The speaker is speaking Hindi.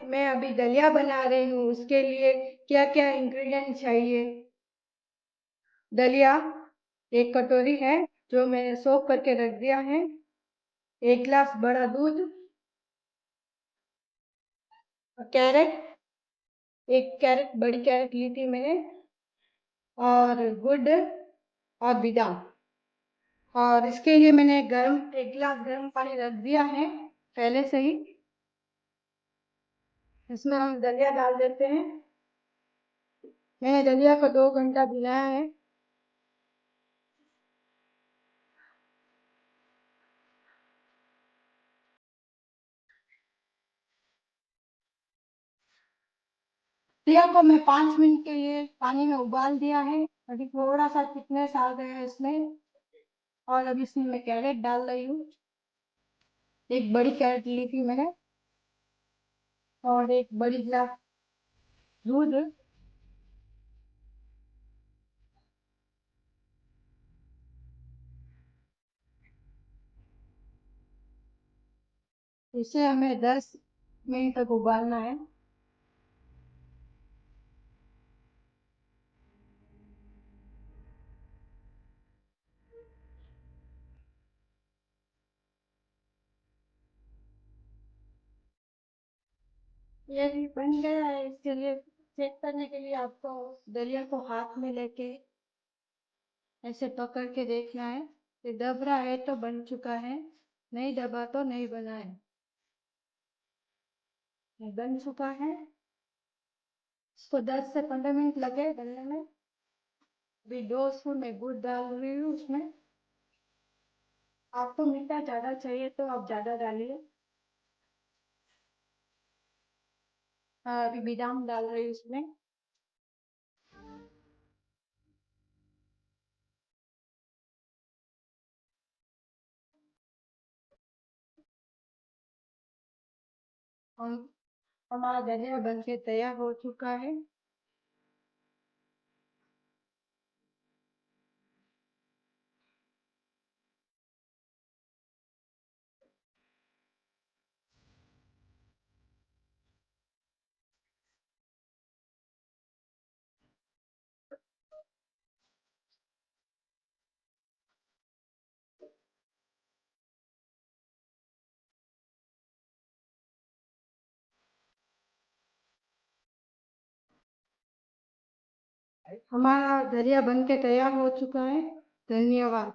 मैं अभी दलिया बना रही हूँ। उसके लिए क्या क्या इंग्रेडिएंट चाहिए? दलिया 1 कटोरी है जो मैंने सोख करके रख दिया है। 1 गिलास बड़ा दूध, कैरेट, 1 कैरेट बड़ी कैरेट ली थी मैंने, और गुड़ और बादाम। और इसके लिए मैंने 1 गिलास गर्म पानी रख दिया है पहले से ही। इसमें हम दलिया डाल देते हैं। मैंने दलिया को 2 घंटा भिगाया है। दलिया को मैं 5 मिनट के लिए पानी में उबाल दिया है। अभी थोड़ा सा थिकनेस आ गया है इसमें। और अब इसमें मैं कैरेट डाल रही हूँ। एक बड़ी कैरेट ली थी मैंने, और एक बड़ी गिलास दूध। इसे हमें 10 मिनट तक उबालना है। ये भी बन गया है। इसके लिए चेक करने के लिए आपको दलिया को हाथ में लेके ऐसे पकड़ के देखना है। ये दब रहा है तो बन चुका है, नहीं दबा तो नहीं बना है। ये बन चुका है। इसको 10 से 15 मिनट लगे बनने में। अभी 2 स्पून मैं गुड़ डाल रही हूँ उसमें। आपको मीठा ज्यादा चाहिए तो आप ज्यादा डालिए। अभी बादाम डाल रही हूँ उसमें। हम हमारा दलिया बन के तैयार हो चुका है। हमारा दलिया बन के तैयार हो चुका है। धन्यवाद।